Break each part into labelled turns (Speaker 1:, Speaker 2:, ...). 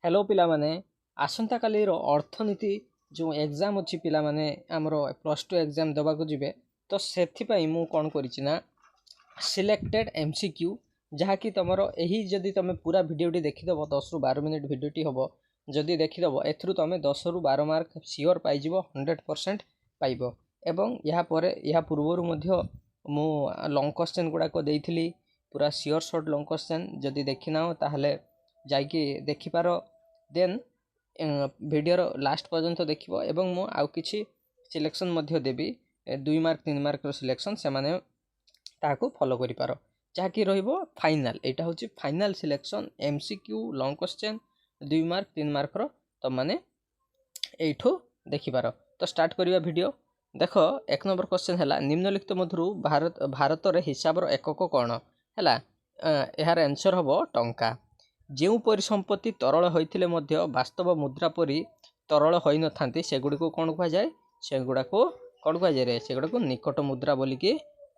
Speaker 1: Hello पिला माने आसंता काली रो अर्थनीति जो एग्जाम अछि पिला माने हमरो +2 एग्जाम दबा को जिवे तो सेथि पई मु कोन करिछि ना सिलेक्टेड एमसीक्यू जहा कि तमरो एही जदी तमे पूरा वीडियोटी देखि दबो 10 रु 12 मिनिट वीडियोटी हबो जदी देखि दबो एथरु तमे 10 रु 12 मार्क सियोर पाई जिवो 100% पाइबो एवं या परे या पूर्वरु मध्य मु लॉन्ग क्वेश्चन गुडा को देइथिली पूरा सियोर शॉर्ट लॉन्ग क्वेश्चन जदी देखिनाओ ताहले जाइकी देखिपार देन वीडियोर लास्ट पर्यंत देखिबो एवं मु आउ किछि सिलेक्शन मध्य देबी 2 मार्क 3 मार्क रो सिलेक्शन से माने ताको फॉलो करि पारो जाकी रहइबो फाइनल एटा होछि final selection MCQ long question 2 mark 3 mark रो त माने एठो देखि पारो तो स्टार्ट करिवा वीडियो देखो एक नंबर क्वेश्चन हला निम्नलिखित मधुरु भारत रे हिसाब रो एकक कोन हला एहार आंसर हबो टंका जो परिसंपत्ति तरल होइथिले मध्य वास्तव मुद्रा परि तरल होई न थांती सेगुडी को कोन कहा जाय सेगुडा को कोन कहा जाय रे सेगुडा को निकट मुद्रा बोली के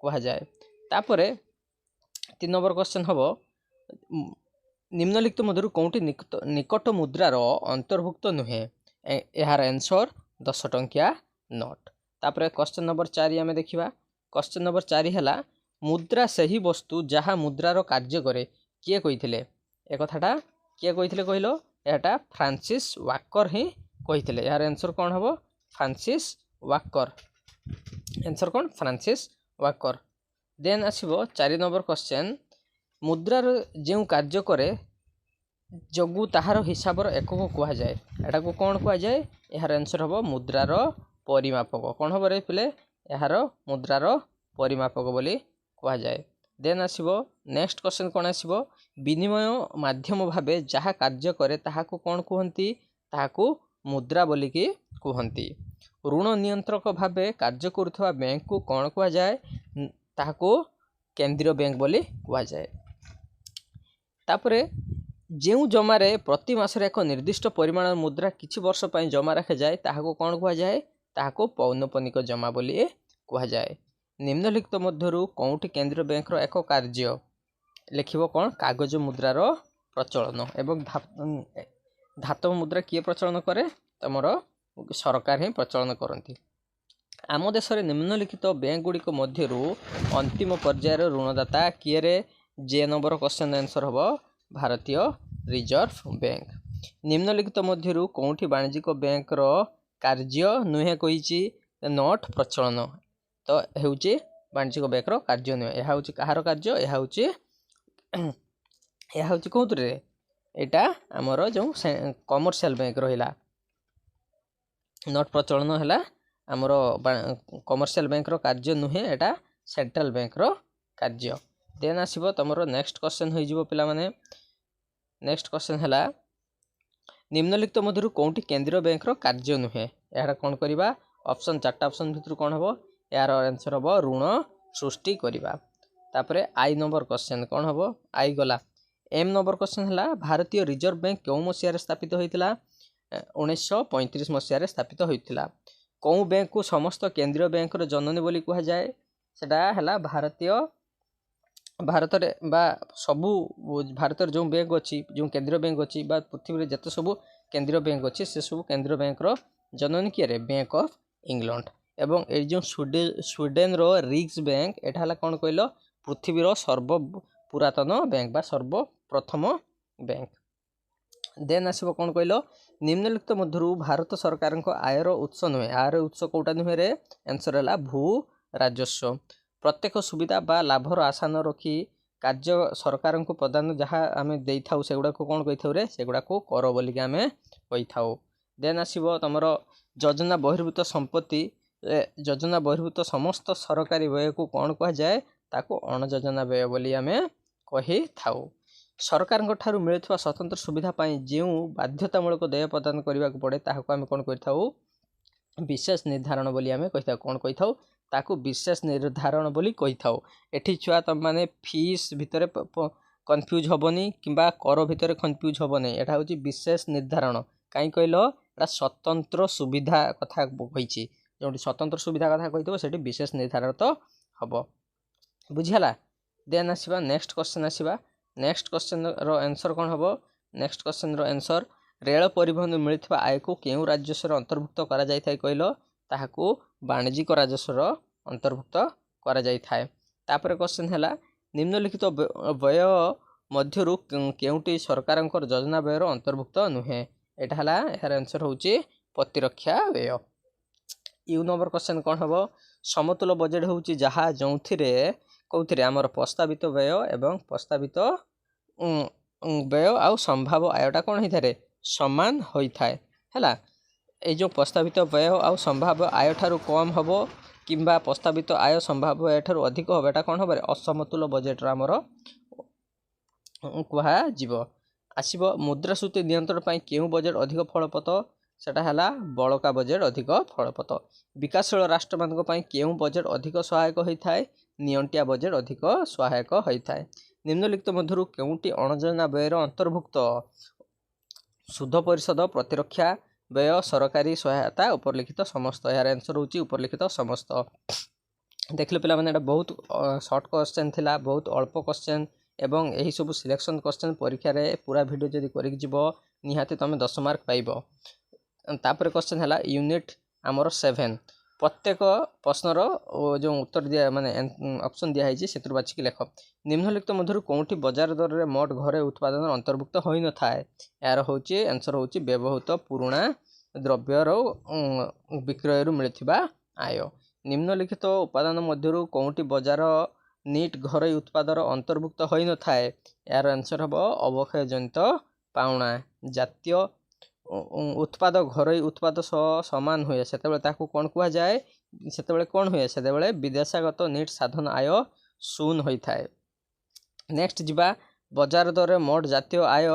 Speaker 1: कहा जाय तापरे 3 नंबर क्वेश्चन हबो निम्नलिखित मधुरु कोंटी निकट मुद्रा रो अंतर्भुक्त नुहे एहार आंसर 10 टंकिया नोट तापरे क्वेश्चन नंबर 4 हमें देखिबा क्वेश्चन नंबर 4 हला मुद्रा सही वस्तु जहा मुद्रा रो कार्य करे किए कहिथिले ए कथाटा किए कहिथिले कहिलो एटा फ्रांसिस वाकर ही कहिथिले यार आंसर कोन हबो फ्रांसिस वाकर आंसर कोन फ्रांसिस वाकर देन आसीबो 4 नंबर क्वेश्चन मुद्रा रो जेउ कार्य करे जगु ताहार हिसाब रो एकक कुहा जाय एटा को कोन कुहा जाय यार आंसर हबो मुद्रा रो परिमापक कोन हबो रे पिले यार मुद्रा रो परिमापक बोली कुहा जाय देन आसीबो नेक्स्ट क्वेश्चन कोन आसीबो विनिमय माध्यम भाबे जहा कार्य करे ताहाकू कोन कुहंती ताहाकू मुद्रा बोली की कुहंती ऋण नियंत्रक भाबे कार्य करथवा बैंक को कोन कुहा जाय ताहाकू केंद्रीय बैंक बोली कुहा जाय तापरे जेउ जमा रे प्रति मास रे एक निर्दिष्ट परिमाण मुद्रा किछि वर्ष पय जमा रखा जाय ताहाकू कोन कुहा जाय ताहाकू पौनपनिक जमा बोली कुहा जाय निम्नलिखित मध्यरु कोउठी केंद्रीय बैंक रो एक कार्य लिखिबो कोन कागज मुद्रा रो प्रचलन एवं धातव मुद्रा किए प्रचलन करे तमरो सरकार ही प्रचलन करंती आम देश रे निम्नलिखित बैंक गुडी को मध्यरु अंतिम पर्याय रो ऋणदाता किए रे जे नंबर क्वेश्चन आंसर हबो भारतीय रिजर्व बैंक निम्नलिखित मध्यरु कोउठी वाणिज्यिक बैंक रो कार्य नुहे कहिची नोट प्रचलन तो हेउची वाणिज्यिक बैंक रो कार्य नुहे एहा होची कहार कार्य एहा होची कोउतरे एटा हमरो जो कमर्शियल बैंक रहिला नोट प्रचलन हला हमरो कमर्शियल बैंक रो कार्य नुहे एटा सेंट्रल बैंक रो कार्य देन आसीबो तमरो नेक्स्ट क्वेश्चन होई जिवो पिला माने नेक्स्ट क्वेश्चन हला निम्नलिखित मधुरु कोउठी केंद्रीय बैंक रो कार्य नुहे एहा कोन करिबा ऑप्शन चारटा ऑप्शन भितर कोन हबो यार आंसर हबो ऋण सृष्टि करिबा तापरे आई नंबर क्वेश्चन कोन हबो आई गला एम नंबर क्वेश्चन हला भारतीय रिजर्व बैंक केउ मसिया रे स्थापित होइतिला 1935 मसिया रे स्थापित होइतिला कोउ बैंक को समस्त केंद्रीय बैंक रो जननी बोली कुहा जाय सेटा हला भारत रे बा सबु भारत रे जो बैंक अछि जो केंद्रीय बैंक अछि बा पृथ्वी रे जते सबु केंद्रीय बैंक अछि से सबु केंद्रीय बैंक रो जननी किए रे बैंक ऑफ इंग्लैंड एवं ए जो स्वीडेन रो रिक्स बैंक एटा हला कोन कहलो पृथ्वी रो सर्व पुरातन बैंक बा सर्व प्रथम बैंक देन आसीबो कोन कहलो निम्नलिखित मधुरु भारत सरकार को आय रो उत्स नुहे आय रो उत्स कोटा नुहे रे आंसर हला भू राजस्व प्रत्येक सुविधा बा लाभ रो आशा न रखी कार्य सरकार को प्रदान जहा हमें देई थाउ सेगुडा को कोन कहि थाउ रे सेगुडा को कर बोली के हमें कहि थाउ देन आसीबो तमरो योजना बहिर्भूत संपत्ति योजना बहिर्भूत समस्त सरकारी व्यय को कौन कहा जाए ताको अण योजना व्यय बोली आमे कहि थाउ सरकार ठारू मिलुवा स्वतंत्र सुविधा पाई जेउ बाध्यतामूलक देय प्रदान करबा को पड़े ताहाको आमे कोन कहि थाउ विशेष निर्धारण बोली आमे कहि थाउ कोन कहि थाउ ताको विशेष निर्धारण बोली कहि थाउ एठी छुआ त माने फीस भितरे कंफ्यूज होबनी किबा कर भितरे कंफ्यूज होबनी एटा होची विशेष निर्धारण काई कहलो एटा स्वतंत्र सुविधा कथा कहिची जो स्वतंत्र सुविधा कथा कहितो सेठी विशेष निर्धारण तो हबो बुझियाला देन आसीबा नेक्स्ट क्वेश्चन आसीबा नेक्स्ट क्वेश्चन रो आंसर कोन हबो नेक्स्ट क्वेश्चन रो आंसर रेल परिवहन मिलुवा आय को केउं राजस्वर अंतर्भुक्त करा जाय थाय कहलो ताहाकू वाणिज्यिक राजस्वर अंतर्भुक्त करा जाय थाय। तापर क्वेश्चन हैला निम्नलिखित व्यय मध्यरु केउंटी सरकारंकर योजना व्ययर अंतर्भुक्त नुहे। एटा हला एहार आंसर होची प्रतिरक्षा व्यय। यू नंबर क्वेश्चन कौन हम समतुल बजेट होची जहा जोंथिरे कौथिरे आमर प्रस्तावित व्यय एवं प्रस्तावित व्यय आउ संभाव आयटा कौन होइथारे समान होइथाय हैला। ए जो प्रस्तावित व्यय आउ संभाव आय ठारू कम हबो किंबा प्रस्तावित आय संभाव आय ठारू अधिक हबो एटा कौन हबरे असमतुल बजेट आमर कुहा जीवो। आसीबो मुद्रास्फीति नियंत्रण पई केउ बजेट अधिक फलप्रद सेटा हैला बड़का बजेट अधिक फलप्रद। विकासशील राष्ट्र मानक पई केउ बजेट अधिक सहायक होइथाय नियंटिया बजेट अधिक सहायक होइथाय। निम्नलिखित मध्यरु केउंटी अणयोजना व्ययर अंतर्भुक्त सुध परिषद प्रतिरक्षा व्यय सरकारी सहायता उपरलिखित समस्त। यार आंसर होची उपरलिखित समस्त। देखिले पिला माने एटा बहुत शॉर्ट क्वेश्चन थिला बहुत अल्प क्वेश्चन एवं यही सब सिलेक्शन क्वेश्चन परीक्षा रे पूरा वीडियो जदी करिक जिवो निहाती तमे 10 मार्क पाइबो। तापर क्वेश्चन हैला यूनिट आमर 7 प्रत्येक प्रश्नर जो उत्तर दिया माने ऑप्शन दिया है से बाछिक लेख। निम्नलिखित मध्यरु कोउठी बाजार दर रे मोट घरे उत्पादन अंतर्भुक्त होई न थाए। यार होची आंसर होची व्यवहृत पुराणा द्रव्यर विक्रय रु मिलथिबा आय। निम्नलिखित उपादान मध्यरु कोउठी बाजार नीट घरे उत्पादन अंतर्भुक्त होई न थाए। यार आंसर हबो अवक्षय जनित पाउणा। जातीय उत्पाद घरोई उत्पाद समान हुए से ताकू कौन कह जाए से कौन हुए से विदेशागत नीट साधन आय शून्य होता है। नेक्स्ट जीवा बाजार दर मोट जातीय आय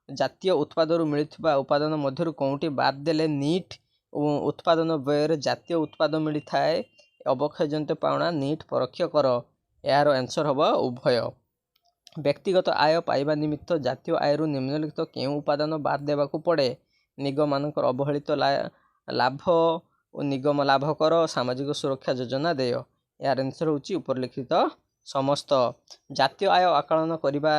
Speaker 1: जातीय उत्पाद मिलता उपादान मध्यरु कौटी बाद देले नीट उत्पादन व्यय जातीय उत्पाद मिलता है अवक्षय जनित पाउणा नीट परोक्ष कर। यार आंसर हम उभय। व्यक्तिगत आय पाइबा निमित्त जातीय आय निम्नलिखित केउं उपादान बाद देबाकू पड़े निगम मानकर अवहेलित लाभ निगम लाभ कर सामाजिक सुरक्षा योजना देय। यार आंसर होची उपरलिखित समस्त। जातीय आय आकलन करिबा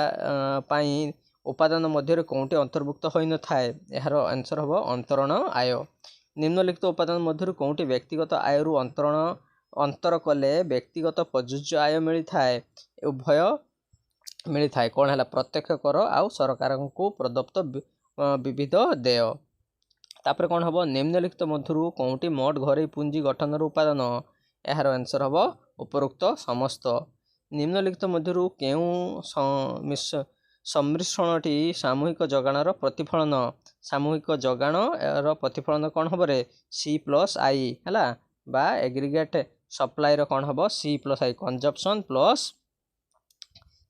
Speaker 1: पाई उपादान मध्य कौटी अंतर्भुक्त होई न थाए। यार आंसर हम अंतरण आय। निम्नलिखित उपादान मध्य कौटी व्यक्तिगत आय रु अंतर कले व्यक्तिगत प्रযোज्य आय मिलता है उभय मिलता है कौन है प्रत्यक्ष कर आउ सरकार को प्रदत्त विविध देय। तापर कौन हम निम्नलिखित मध्यरु कौटी मोट घरे पुंजी गठन उपादान। यार आंसर हम उपरोक्त समस्त। निम्नलिखित मध्यरु केउं सम्मिश्रणटी सामूहिक जगाणर प्रतिफलन। सामूहिक जगाण प्रतिफलन कौन हम रे C+I है बा एग्रीगेट सप्लाई रो कौन हम C+I कंजप्शन प्लस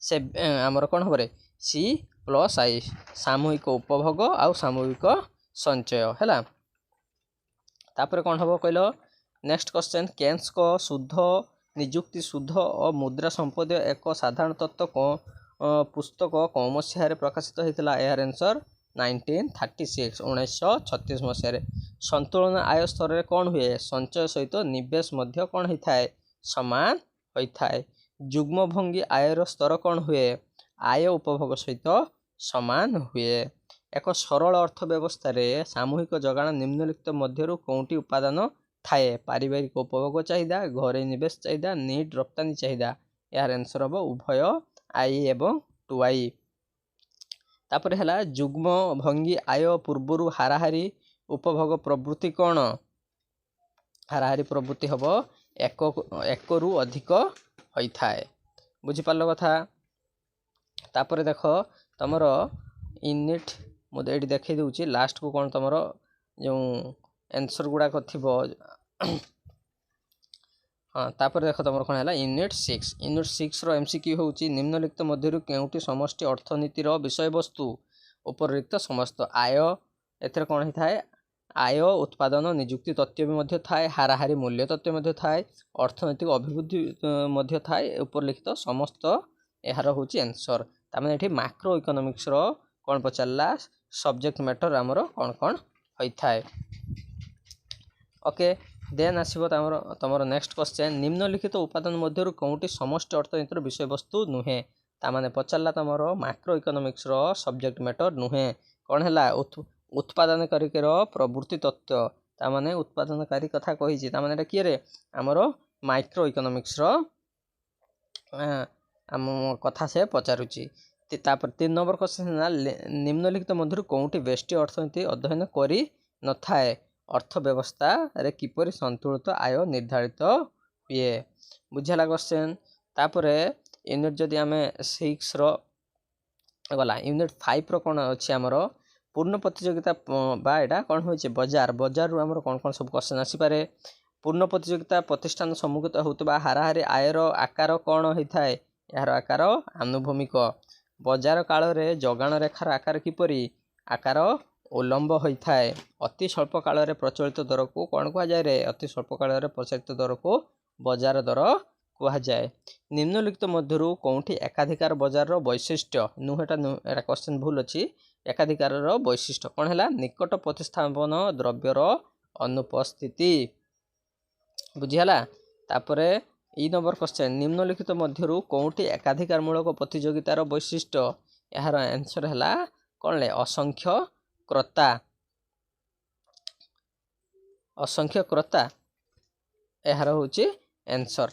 Speaker 1: से आमर कौन हम रे C+I सामूहिक उपभोग आउ सामूहिक संचय है। तापर कौन हम कहल नेक्स्ट क्वेश्चन केन्स को शुद्ध निजुक्ति शुद्ध और मुद्रा संपद एक साधारण तत्व पुस्तक कौ मसीह प्रकाशित होता। यार आंसर 1936 1936 मसीह। संतुलन आय स्तर में कौन हुए संचय सहित निवेश मध्य कौन होता है समान होता है। जुग्म भंगी आयर स्तर कौन हुए आय उपभोग सहित समान हुए। एक सरल अर्थ व्यवस्था रे सामूहिक जगाण निम्नलिखित मध्यरु कौटी उपादान थाए पारिवारिक उपभोग चाहिदा घरे निवेश चाहिदा नीट रप्तानी चाहिदा। यार आंसर हम उभय आई एवं 2I। तापर हैला जुग्म भंगी आय पूर्वरु हाराहारी उपभोग प्रवृत्ति कौन हाराहारी प्रवृत्ति हम एक रु अधिक होता है। बुझिपार कथा। तापर देख तमर यूनिट मुझे ये देखी दूसरी लास्ट को कौन तुम जो आंसर गुड़ाक थी हाँ तापर देख तुम कौन है यूनिट 6 रो MCQ होची निम्नलिखित मध्यरु केउटी समष्टि अर्थनीतिर विषय वस्तु उपरलिखित समस्त। आय एथरे कौन होता है आय उत्पादन निजुक्ति तथ्य भी मध्य थाए हाराहारी मूल्य तथ्य मध्य थाए अर्थनैतिक अभिवृद्धि मध्य थाए उपरलिखित समस्त। यार होची आंसर तामें एठी मैक्रो इकोनॉमिक्स रो कौन पचारला सब्जेक्ट मैटर आमर कौन कौन होता है। ओके देन आसो तुम नेक्स्ट क्वेश्चन निम्नलिखित उपादान मध्यरु कौटी समष्टि अर्थनीतिर विषय वस्तु नुहे तामाने पचारला तुम मैक्रो इकोनॉमिक्स रो सब्जेक्ट मैटर नुहे कौन है उत्पादनकारिकर प्रवृत्ति तत्व तामाने उत्पादनकारी कथा कही तामाने एटा किए रे आमर माइक्रो इकोनॉमिक्स रो आम कथा से पचारुची। तापर 3 नंबर क्वेश्चन निम्नलिखित मध्य कौटी व्यष्टि अर्थनीति अध्ययन करी न थाए अर्थव्यवस्था रे किपरि संतुलित आय निर्धारित हुए बुझला क्वेश्चन। तापर यूनिट जदि आम 6 रो गला यूनिट 5 रो कौन अच्छे आमर पूर्ण प्रतियोगिता बा एटा कौन हो बजार बजार रु आमर कौन कौन सब क्वेश्चन आसीपारे। पूर्ण प्रतियोगिता प्रतिष्ठान सम्मुखीन होता हाराहारी आयर आकार कौन होता है यार आकार आनुभूमिक। बजार काल रे जगाण रेखार आकार किपरि आकार उलंब होता है। अति स्वल्प काल रे प्रचलित दर को कौन कह जाए रे अति स्वल्प काल रे प्रचलित दर को बजार दर कह जाए। निम्नलिखित मध्यरु कौटी एकाधिकार बजार वैशिष्ट्य नुहेटा एटा क्वेश्चन भूल अच्छी एकाधिकार वैशिष्ट्य कौन है निकट प्रतिस्थापन द्रव्यर अनुपस्थिति बुझीगला। तापरे ई नंबर क्वेश्चन निम्नलिखित मध्यरु कौटी एकाधिकार मूलक प्रतियोगितार वैशिष्ट्य यार आंसर है कौन ले असंख्य क्रेता यार होची आंसर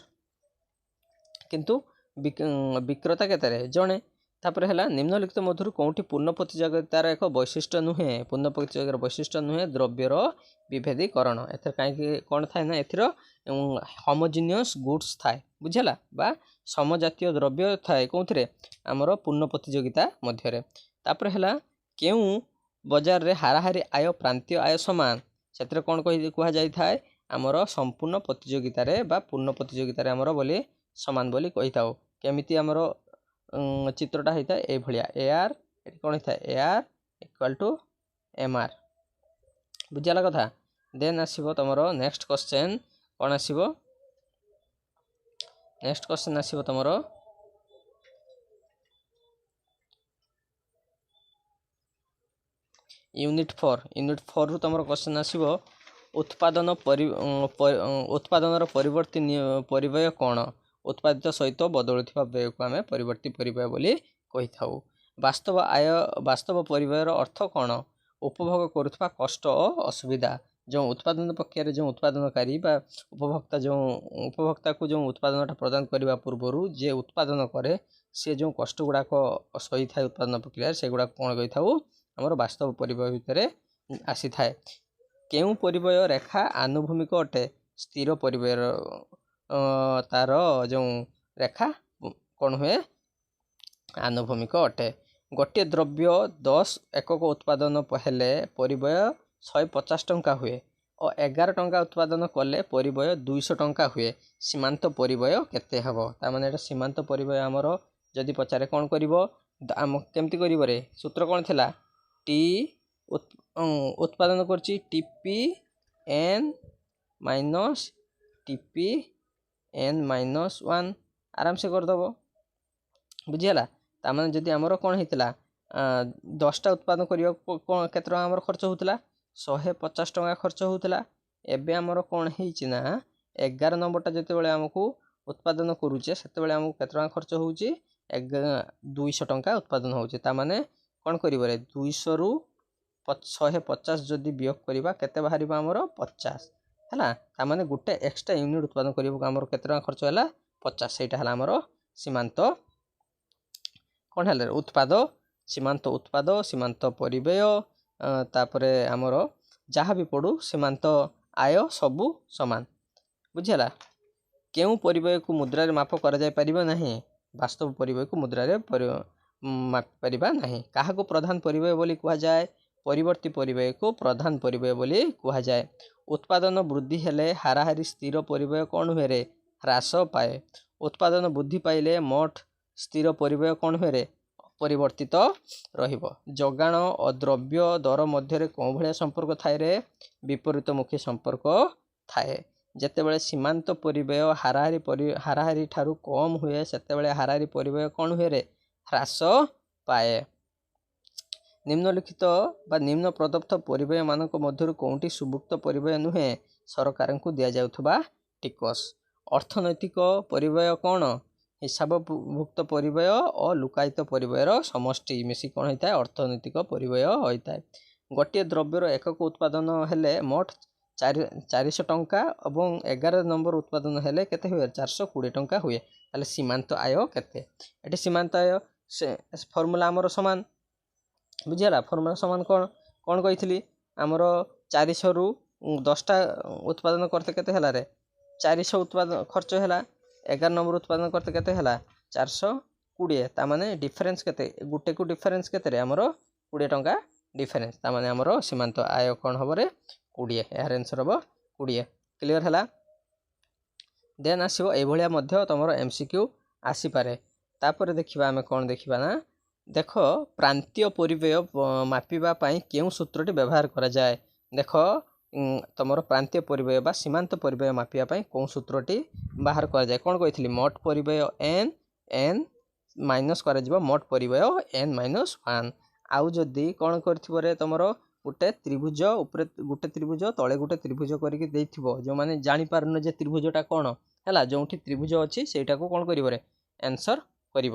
Speaker 1: किंतु विक्रेता केते जड़े। तापर है निम्नलिखित मध्यरु कौटी पूर्ण प्रतियोगितार एक वैशिष्ट्य नुहे पूर्ण प्रतियोगितार वैशिष्ट्य नुहे द्रव्यर विभेदीकरण एथर कहीं कौन थाए ना एथर होमोजिनियस गुड्स थाए बुझेला बा समजातीय द्रव्य थाए कौन आमर पूर्ण प्रतियोगिता मध्य। तापर है केउ बजार रे हाराहारी आय प्रांतीय आय समान से कौन कह जाए थाए आमर संपूर्ण प्रतियोगितार बा पूर्ण प्रतियोगितार आमर बोली समान बोली कही था। केमिति आमर चित्रटा होता है ये एआर कौन होता है एआर इक्वल टू एमआर बुझाला कथा। देन आसीबो तमरो नेक्स्ट क्वेश्चन कौन आसीबो नेक्स्ट क्वेश्चन आसीबो तमरो यूनिट 4 रु तमरो क्वेश्चन आसीबो उत्पादन परिव्यय कौन उत्पादित सहित बदलुवा व्यय को आम परिवर्ती परिव्यय बोली कही था। वास्तव परिव्ययर अर्थ कौन उपभोग करुवा कष्ट और असुविधा जो उत्पादन प्रक्रिया जो उत्पादनकारी उपभोक्ता को जो उत्पादनटा प्रदान करने पूर्वर जे उत्पादन करे सी जो कष्ट गुड़ाक सही था उत्पादन प्रक्रिया से गुड़ा कौन कही था आमर वास्तव परिव्यय भितर आसी थाए। केउ परिव्यय रेखा आनुभूमिक अटे स्थिर परिव्यय तार जो रेखा कौन हुए आनुभूमिक अटे। गोटे द्रव्य 10 एकक उत्पादन हेले परिव्यय 150 टंका हुए और 11 टंका उत्पादन कले परिव्यय 200 टंका हुए सीमांत परिव्यय केते हबो तामाने एटा सीमांत परिव्यय आमर जदि पचारे कौन करिवो आम केमती करिवो रे सूत्र कौन थिला टी उत्पादन करछि TP N minus TP N minus 1 आराम से करदेव बुझीगला। तामाने जदि आमर कौन होता 10टा उत्पादन करने कौन केते टंका आमर खर्च होता 150 टंका खर्च होता एबे आमर कौन होना 11 नंबरटा जिते आमको उत्पादन करुचे से आमको केते टंका खर्च होची 200 टंका उत्पादन होचे तामाने कौन करिवरे 200 रु 150 जदि वियोग करबा केते बाहरिबा आमर 50 हैला तामाने गुटे एक्स्ट्रा यूनिट उत्पादन करबा आमर केते टंका खर्च होला 50 सेटा हला आमर सीमांत कौन है उत्पाद सीमांत परिव्यय तापरे आमर जहाँ भी पड़ू सीमांत आय सबू समान बुझीगला। केउ परिव्यय को मुद्रा रे माप करा जाय परिबा नहीं वास्तव परिव्यय को मुद्रा रे माप परिबा नहीं। काहा को प्रधान परिव्यय बोली कहा जाए परिवर्ती परिव्यय को प्रधान परिव्यय बोली कहा जाए। उत्पादन वृद्धि हेले हाराहारी स्थिर परिव्यय कौन हुए रे ह्रास पाए उत्पादन वृद्धि पाइले मोट स्थिर परिव्यय कौन हुए रे परिवर्तित रहिबो। जगाण और द्रव्य दर मध्य कौन भाया संपर्क थाए रे विपरीतमुखी संपर्क थाए। जेतेबेले सीमांत परिव्यय हाराहारी ठारू कम हुए सेतेबेले हाराहारी परिव्यय कौन हुए रे ह्रास पाए। निम्नलिखित बा निम्न प्रदत्त परिव्यय मानक मध्यरु कौनटी सुभुक्त परिव्यय नुहे सरकार को दिया जाउथबा टिकस। अर्थनैतिक परिव्यय कौन हिसाबभुक्त परिव्यय और लुकायित परिव्ययर समष्टि मिसी कौन होता है अर्थनैतिक परिव्यय होता है। ଗୋଟିଏ ଦ୍ରବ୍ୟର ଏକକ ଉତ୍ପାଦନ ହେଲେ ମୋଟ 400 ଟଙ୍କା ଏବଂ 11 ନମ୍ବର ଉତ୍ପାଦନ ହେଲେ କେତେ ହୁଏ 420 ଟଙ୍କା ହୁଏ। ତାହେଲେ ସୀମାନ୍ତ ଆୟ କେତେ? ଏଠି ସୀମାନ୍ତ ଆୟ ସେ ଫର୍ମୁଲା ଆମର ସମାନ ବୁଝିଗଲା। ଫର୍ମୁଲା ସମାନ କ'ଣ କହିଥିଲି ଆମର 400ରୁ 10ଟା ଉତ୍ପାଦନ କରତେ କେତେ ହେଲା ରେ 400 ଉତ୍ପାଦନ ଖର୍ଚ୍ଚ ହେଲା। 11 ନମ୍ବର ଉତ୍ପାଦନ କରତେ କେତେ ହେଲା 420। ତାମାନେ ଡିଫରେନ୍ସ କେତେ ଗୋଟେକୁ ଡିଫରେନ୍ସ କେତେରେ ଆମର 20 ଟଙ୍କା ଡିଫରେନ୍ସ। ତାମାନେ ଆମର ସୀମାନ୍ତ ଆୟ କ'ଣ ହେବ ରେ 20। ଏହାର ଆନ୍ସର ହେବ 20। କ୍ଲିଅର ହେଲା। ଦେନ୍ ଆସିବ ଏଇଭଳିଆ ମଧ୍ୟ ତୁମର MCQ ଆସିପାରେ। ତାପରେ ଦେଖିବା ଆମେ କ'ଣ ଦେଖିବା ନା ଦେଖ ପ୍ରାନ୍ତୀୟ ପରିବ୍ୟୟ ମାପିବା ପାଇଁ କେଉଁ ସୂତ୍ରଟି ବ୍ୟବହାର କରାଯାଏ। ଦେଖ ତୁମର ପ୍ରାନ୍ତୀୟ ପରିବ୍ୟୟ ବା ସୀମାନ୍ତ ପରିବ୍ୟୟ ମାପିବା ପାଇଁ କେଉଁ ସୂତ୍ରଟି ବାହାର କରାଯାଏ। କ'ଣ କହିଥିଲି ମୋଟ ପରିବ୍ୟୟ n ମାଇନସ୍ କରାଯିବ ମୋଟ ପରିବ୍ୟୟ n-1। ଆଉ ଯଦି କ'ଣ କରିଥିବ ରେ ତୁମର ଗୋଟେ ତ୍ରିଭୁଜ ଉପରେ ଗୋଟେ ତ୍ରିଭୁଜ ତଳେ ଗୋଟେ ତ୍ରିଭୁଜ କରିକି ଦେଇଥିବ, ଯେଉଁମାନେ ଜାଣିପାରୁନ ଯେ ତ୍ରିଭୁଜଟା କ'ଣ ହେଲା, ଯେଉଁଠି ତ୍ରିଭୁଜ ଅଛି ସେଇଟାକୁ କ'ଣ କରିବ ରେ ଆନ୍ସର୍ କରିବ।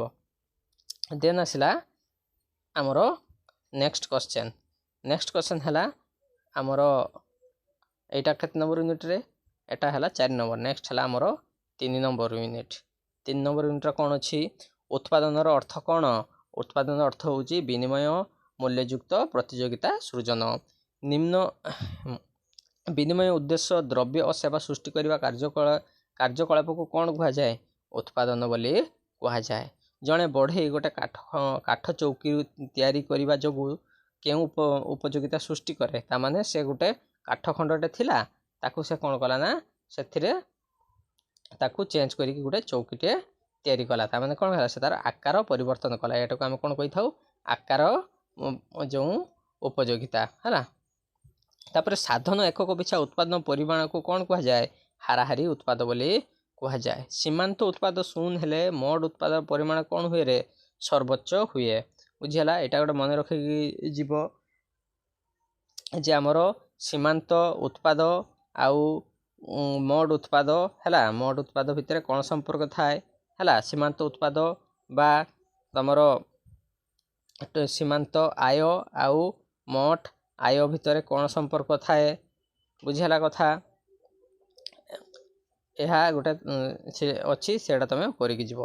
Speaker 1: ଦେନ୍ ଆସିଲା ଆମର ନେକ୍ସଟ କ୍ୱେଶ୍ଚନ୍ ହେଲା ଆମର ଏଇଟା କେତେ ନମ୍ବର ୟୁନିଟ୍ରେ ଏଟା ହେଲା 4 ନମ୍ବର। ନେକ୍ସଟ ହେଲା ଆମର 3 ନମ୍ବର ୟୁନିଟ୍। 3 ନମ୍ବର ୟୁନିଟ୍ର କ'ଣ ଅଛି ଉତ୍ପାଦନର ଅର୍ଥ କ'ଣ? ଉତ୍ପାଦନର ଅର୍ଥ ହେଉଛି ବିନିମୟ ମୂଲ୍ୟଯୁକ୍ତ ପ୍ରତିଯୋଗିତା ସୃଜନ। ନିମ୍ନ ବିନିମୟ ଉଦ୍ଦେଶ୍ୟ ଦ୍ରବ୍ୟ ଓ ସେବା ସୃଷ୍ଟି କରିବା କାର୍ଯ୍ୟକଳାପକୁ କ'ଣ କୁହାଯାଏ? ଉତ୍ପାଦନ ବୋଲି କୁହାଯାଏ। ଜଣେ ବଢ଼େଇ ଗୋଟେ କାଠ ଚୌକି ତିଆରି କରିବା ଯୋଗୁଁ କେଉଁ ଉପଯୋଗିତା ସୃଷ୍ଟି କରେ? ତାମାନେ ସେ ଗୋଟେ କାଠ ଖଣ୍ଡଟେ ଥିଲା, ତାକୁ ସେ କ'ଣ କଲା ନା ସେଥିରେ ତାକୁ ଚେଞ୍ଜ କରିକି ଗୋଟେ ଚୌକିଟେ ତିଆରି କଲା। ତାମାନେ କ'ଣ ହେଲା ସେ ତାର ଆକାର ପରିବର୍ତ୍ତନ କଲା। ଏଟାକୁ ଆମେ କ'ଣ କହିଥାଉ ଆକାର ଯେଉଁ ଉପଯୋଗିତା ହେଲା। ତାପରେ ସାଧନ ଏକକ ପିଛା ଉତ୍ପାଦନ ପରିମାଣକୁ କ'ଣ କୁହାଯାଏ? ହାରାହାରି ଉତ୍ପାଦ ବୋଲି କୁହାଯାଏ। ସୀମାନ୍ତ ଉତ୍ପାଦ 0 ହେଲେ ମୋଟ ଉତ୍ପାଦନ ପରିମାଣ କ'ଣ ହୁଏ ରେ ସର୍ବୋଚ୍ଚ ହୁଏ। ବୁଝିହେଲା। ଏଇଟା ଗୋଟେ ମନେ ରଖିକି ଯିବ ଯେ ଆମର ସୀମାନ୍ତ ଉତ୍ପାଦ ଆଉ ମୋଟ ଉତ୍ପାଦ ହେଲା, ମୋଟ ଉତ୍ପାଦ ଭିତରେ କ'ଣ ସମ୍ପର୍କ ଥାଏ ହେଲା। ସୀମାନ୍ତ ଉତ୍ପାଦ ବା ତମର ସୀମାନ୍ତ ଆୟ ଆଉ ମୋଟ ଆୟ ଭିତରେ କ'ଣ ସମ୍ପର୍କ ଥାଏ ବୁଝିହେଲା କଥା। ଏହା ଗୋଟେ ଅଛି ସେଇଟା ତୁମେ କରିକି ଯିବ।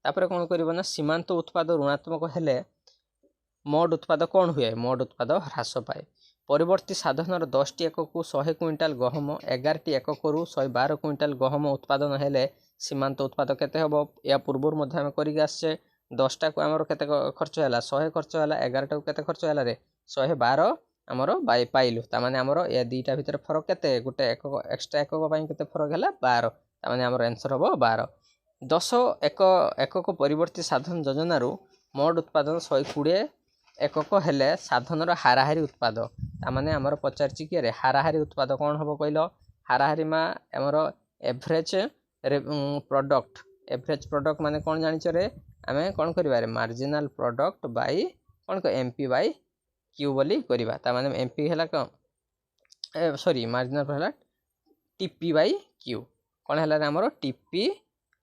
Speaker 1: ତାପରେ କ'ଣ କରିବ ନା ସୀମାନ୍ତ ଉତ୍ପାଦ ଋଣାତ୍ମକ ହେଲେ ମୋଟ ଉତ୍ପାଦ କ'ଣ ହୁଏ? ମୋଟ ଉତ୍ପାଦ ହ୍ରାସ ପାଏ। ପରବର୍ତ୍ତୀ ସାଧନର 10ଟି ଏକକକୁ 100 କୁଇଣ୍ଟାଲ ଗହମ 11ଟି ଏକକରୁ 112 କୁଇଣ୍ଟାଲ ଗହମ ଉତ୍ପାଦନ ହେଲେ ସୀମାନ୍ତ ଉତ୍ପାଦ କେତେ ହେବ? ଏହା ପୂର୍ବରୁ ମଧ୍ୟ ଆମେ କରିକି ଆସିଛେ। 10ଟାକୁ ଆମର କେତେ ଖର୍ଚ୍ଚ ହେଲା 100 ଖର୍ଚ୍ଚ ହେଲା, 11ଟାକୁ କେତେ ଖର୍ଚ୍ଚ ହେଲା ରେ 112 ଆମର ପାଇଲୁ। ତାମାନେ ଆମର ଏ ଦୁଇଟା ଭିତରେ ଫରକ କେତେ? ଗୋଟେ ଏକକ ଏକ୍ସଟ୍ରା ଏକକ ପାଇଁ କେତେ ଫରକ ହେଲା 12। ତାମାନେ ଆମର ଆନ୍ସର ହେବ 12। 10 ଏକକ ପରିବର୍ତ୍ତୀ ସାଧନ ଯୋଜନାରୁ ମୋଟ ଉତ୍ପାଦନ 120 ଏକକ ହେଲେ ସାଧନର ହାରାହାରି ଉତ୍ପାଦ। ତାମାନେ ଆମର ପଚାରିଛି କିରେ ହାରାହାରି ଉତ୍ପାଦ କ'ଣ ହେବ କହିଲ? ହାରାହାରି ଆମର ଏଭରେଜ ପ୍ରଡ଼କ୍ଟ ମାନେ କ'ଣ ଜାଣିଛ ରେ? ଆମେ କ'ଣ କରିବାରେ ମାର୍ଜିନାଲ ପ୍ରଡ଼କ୍ଟ ବାଇ କ'ଣ MP ବାଇ Q ବୋଲି କରିବା। ତାମାନେ MP ହେଲା କ'ଣ ମାର୍ଜିନାଲ ହେଲା TP ବାଇ Q। କ'ଣ ହେଲା ରେ ଆମର TP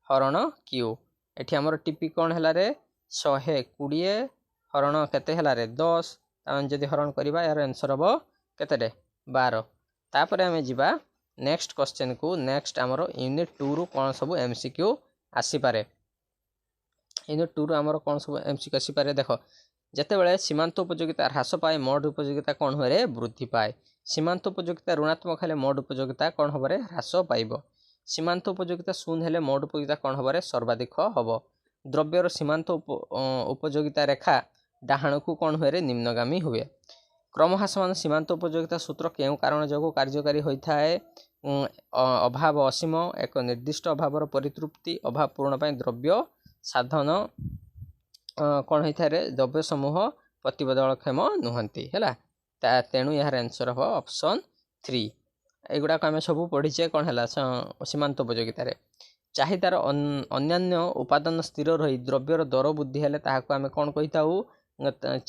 Speaker 1: ହରଣ Q। ଏଠି ଆମର TP କ'ଣ ହେଲା ରେ 120 ହରଣ କେତେ ହେଲା ରେ 10। ତାମାନେ ଯଦି ହରଣ କରିବା ଏହାର ଆନ୍ସର ହେବ କେତେରେ 12। ତାପରେ ଆମେ ଯିବା ନେକ୍ସଟ କ୍ୱେଶ୍ଚନକୁ। ନେକ୍ସଟ ଆମର ୟୁନିଟ୍ 2ରୁ କ'ଣ ସବୁ MCQ ଆସିପାରେ। ୟୁନିଟ୍ 2ରୁ ଆମର କ'ଣ ସବୁ MCQ ଆସିପାରେ ଦେଖ। ଯେତେବେଳେ ସୀମାନ୍ତ ଉପଯୋଗିତା ହ୍ରାସ ପାଏ ମୋଟ ଉପଯୋଗିତା କ'ଣ ହୁଏ ବୃଦ୍ଧି ପାଏ। ସୀମାନ୍ତ ଉପଯୋଗିତା ଋଣାତ୍ମକ ହେଲେ ମୋଟ ଉପଯୋଗିତା କ'ଣ ହେବ ହ୍ରାସ ପାଇବ। ସୀମାନ୍ତ ଉପଯୋଗିତା 0 ହେଲେ ମୋଟ ଉପଯୋଗିତା କ'ଣ ହେବ ସର୍ବାଧିକ ହେବ। ଦ୍ରବ୍ୟର ସୀମାନ୍ତ ଉପଯୋଗିତା ରେଖା ଡାହାଣକୁ କ'ଣ ହୁଏ ନିମ୍ନଗାମୀ ହୁଏ। କ୍ରମହ୍ରାସମାନ ସୀମାନ୍ତ ଉପଯୋଗିତା ସୂତ୍ର କେଉଁ କାରଣ ଯୋଗୁଁ କାର୍ଯ୍ୟକାରୀ ହୋଇଥାଏ? ଅଭାବ ଅସୀମ, ଏକ ନିର୍ଦ୍ଦିଷ୍ଟ ଅଭାବର ପରିତୃପ୍ତି, ଅଭାବ ପୂରଣ ପାଇଁ ଦ୍ରବ୍ୟ ସାଧନ କ'ଣ ହୋଇଥାଏ ଦ୍ରବ୍ୟ ସମୂହ ପ୍ରତିବଦଳକ୍ଷମ ନୁହନ୍ତି ହେଲା। ତେଣୁ ଏହାର ଆନ୍ସର ହେବ ଅପସନ୍ 3। ଏଗୁଡ଼ାକ ଆମେ ସବୁ ପଢ଼ିଛେ କ'ଣ ହେଲା ସୀମାନ୍ତ ଉପଯୋଗିତାରେ। ଚାହିଦାର ଅନ୍ୟାନ୍ୟ ଉପାଦାନ ସ୍ଥିର ରହି ଦ୍ରବ୍ୟର ଦର ବୃଦ୍ଧି ହେଲେ ତାହାକୁ ଆମେ କ'ଣ କହିଥାଉ?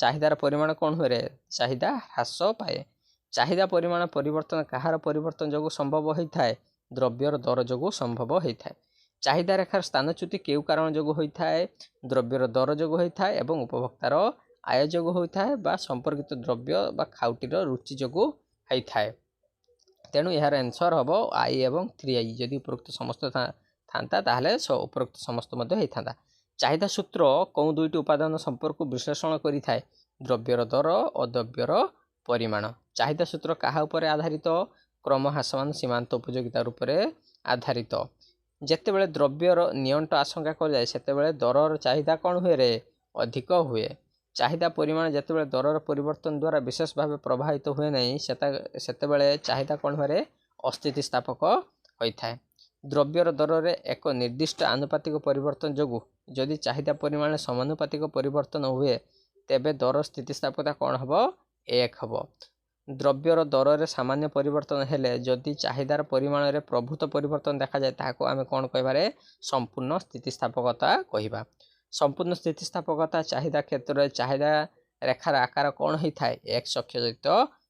Speaker 1: ଚାହିଦାର ପରିମାଣ କ'ଣ ହୁଏ ଚାହିଦା ହ୍ରାସ ପାଏ। ଚାହିଦା ପରିମାଣ ପରିବର୍ତ୍ତନ କାହାର ପରିବର୍ତ୍ତନ ଯୋଗୁଁ ସମ୍ଭବ ହୋଇଥାଏ? ଦ୍ରବ୍ୟର ଦର ଯୋଗୁଁ ସମ୍ଭବ ହୋଇଥାଏ। ଚାହିଦା ରେଖାର ସ୍ଥାନଚ୍ୟୁତି କେଉଁ କାରଣ ଯୋଗୁଁ ହୋଇଥାଏ? ଦ୍ରବ୍ୟର ଦର ଯୋଗୁଁ ହୋଇଥାଏ ଏବଂ ଉପଭୋକ୍ତାର आय जोगु होइथाए बा संपर्कित द्रव्य बा खाउटीर रुचि जोगु होइथाए। तेणु यार आंसर हम आई एवं 3i जदि उपरोक्त समस्त था ताहले उपरोक्त समस्त मध्य होइथांता। चाहिदा सूत्र कौं दुईटी उपादान संपर्क विश्लेषण करिथाए द्रव्यर दर और द्रव्यर परिमाण। चाहिदा सूत्र कहा उपरे आधारित क्रम ह्रासमान सीमांत उपयोगिता रूपरे आधारित। जेतेबेले द्रव्यर नियंट आशंका कराए सेतेबेले दरर चाहिदा कौन हुए रे अधिक हुए। चाहिदा परिमाण जेतेबेले दरर परिवर्तन द्वारा विशेष भाव प्रभावित हुए नहीं सेतेबेले चाहिदा कौन हुए रे अस्थितिस्थापक होइथाए। द्रव्यर दर रे एक निर्दिष्ट आनुपातिक परिवर्तन जोगु जदि चाहिदा परिमाण समानुपातिक परिवर्तन हुए तेबे दर स्थितिस्थापकता कौन हबो 1 हबो। द्रव्यर दर रे सामान्य परिवर्तन हेले जदि चाहिदार परिमाण रे प्रभुत परिवर्तन देखा जाए ताको आमे कौन कहबारे संपूर्ण स्थितिस्थापकता कहिबा। संपूर्ण स्थितिस्थापकता चाहिदा क्षेत्र रे चाहिदा रेखार आकार कौन होइथाए x अक्ष सहित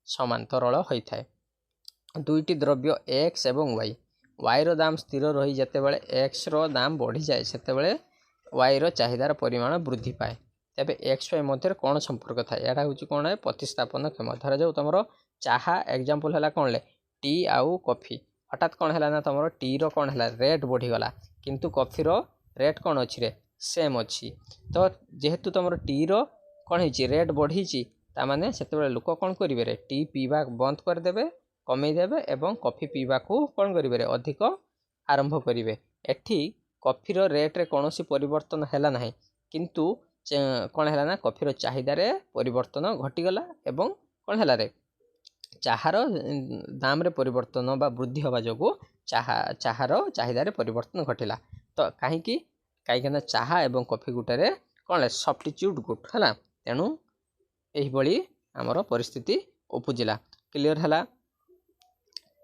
Speaker 1: समांतरल होइथाए। दुईटी द्रव्य x एवं y y रो दाम स्थिर रही जेतेबेले x रो दाम बढ़ी जाए सेतेबेले y रो चाहिदार परिमाण वृद्धि पाए। तेबे x y मध्य कौन संपर्क थाए एटा होची कौन है प्रतिस्थापन क्षम। धरा जाऊ तुमरो चाहा एग्जांपल हला कौन ले टी आउ कॉफी हठात कौन हला ना तुमरो टी रो कौन हला रेट बढ़ी गला किंतु कॉफी रो रेट कौन अछि रे सेम अछि। तो जेहेतु तुमरो टी रो कौन हिची रेट बढ़ी ची ता माने सेतेबेले लोक कौन करिवे रे टी पीबा बंद कर देबे कमे देबे एवं कॉफी पीबा को कौन करिवे रे अधिक आरंभ करिवे। एठी कॉफी रो रेट रे कोनोसी परिवर्तन हैला नाही किंतु कौन है ना कॉफी रो चाहिदा रे परिवर्तन घटीगला एवं कौन है रे चाहार दाम रे परिवर्तन बा वृद्धि हवा जोगु चाहार चाहिदा रे परिवर्तन घटिला। तो कहीं चाहा एवं कॉफी गुटे कौन सब्स्टिट्यूट गुट है तेणु यही आमर परिस्थिति उपजिला। क्लियर है।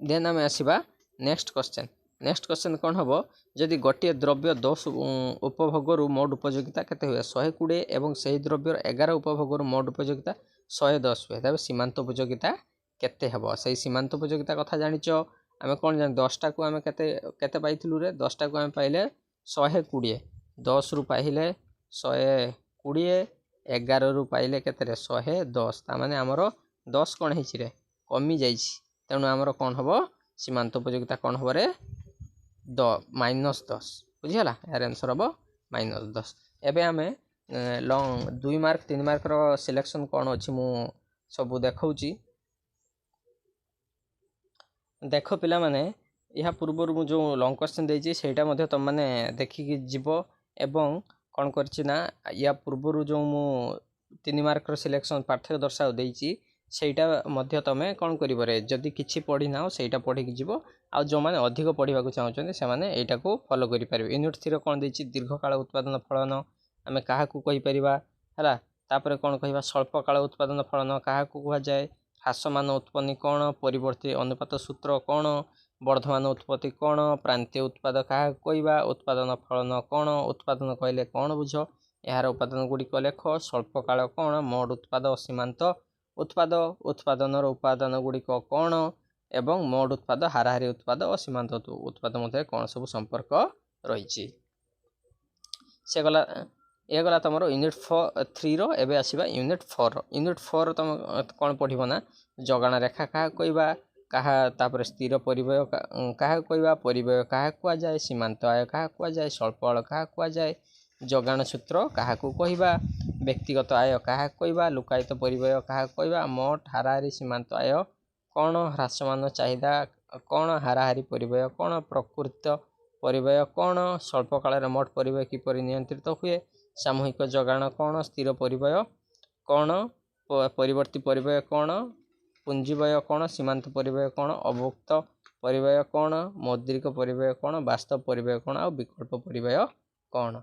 Speaker 1: देन आम आसवा नेक्स्ट क्वेश्चन। नेक्स्ट क्वेश्चन कौन हम जदि गोटे द्रव्य 10 उपभोग मोड उपयोगिता केते हुए 120 एवं सही द्रव्यर 11 उपभोग मोड उपयोगिता 110 हुए तबे सीमांत उपयोगिता केते हबो। सही सीमांत उपयोगिता कथा जानिच आमे कौन जान 10टा को आमे केते पाइथिलु रे 10टा को आमे पाइले 120 10 रु पाइले 120 11 रु पाइले केते रे 110 ता माने हमरो 10 कौन हिची रे कमी जाइछि तेणु हमरो कौन हबो सीमांत उपयोगिता कौन हबो रे -10 बुझीगला। यार आंसर हम -10। एबे आमे लॉन्ग 2 मार्क 3 मार्क रो सिलेक्शन कौन अछि मु सब देखाउची देख पिला माने या पूर्व मु जो लॉन्ग क्वेश्चन देछि सेटा मध्ये तुम माने देखि कि जीवो एवं कौन करछि ना या पूर्व जो मु 3 मार्क रो सिलेक्शन पार्थक्य दर्शाव देछि सेटा मध्ये तमे कौन करिवो रे जदि किछि पढी नाओ सेटा पढी कि जीवो आ जो माने अधिक पढ़ा चाहते से माने एटा को फॉलो करि परिबे। यूनिट 3 कौन देछि दीर्घकाल उत्पादन फलन आमे काहा को कहि परिबा हला तापरे कौन कहिबा स्वल्पकाल उत्पादन फलन काहा को कुहा जाय ह्रासमान उत्पत्ति कौन परिवर्ती अनुपात सूत्र कौन वर्धमान उत्पत्ति कौन प्रांतीय उत्पाद काहा कहिबा उत्पादन फलन कौन उत्पादन कहले कौन बुझ यार उपादान गुडी को लेख स्वल्पकाल कौन मोड उत्पाद सीमांत उत्पाद उत्पादन उपादान गुडी को कौन एवं मोड उत्पाद हाराहारी उत्पाद और सीमांत उत्पाद मध्य कौन सब संपर्क रही से गला ये गला तुम यूनिट 3 रो एबे आसीबा यूनिट 4 यूनिट 4 तुम कौन पढ़िबो ना जगाण रेखा काहा कहिबा काहा तापर स्थिर परिवय काहा कहिबा परिवय काहा कुआ जाए सीमांत आय काहा कुआ जाए स्वल्प आय काहा कुआ जाए जगाण सूत्र काहा को कहिबा व्यक्तिगत आय काहा कहिबा लुकायित परिवय काहा कहिबा मोट हाराहारी सीमांत आय कौन ह्रासमान चाहिदा कौन हाराहारी परिवय कौन प्रकृत परिवय कौन स्वल्प काल मोट परिवय किपरि नियंत्रित हुए सामूहिक जगाण कौन स्थिर परिवय कौन परिवर्ती परिवय कौन पुंजीवय कौन सीमांत परिवय कौन अभुक्त परिवय कौन मौद्रिक परिवय कौन वास्तव परिवय कौन और विकल्प परिवय कौन।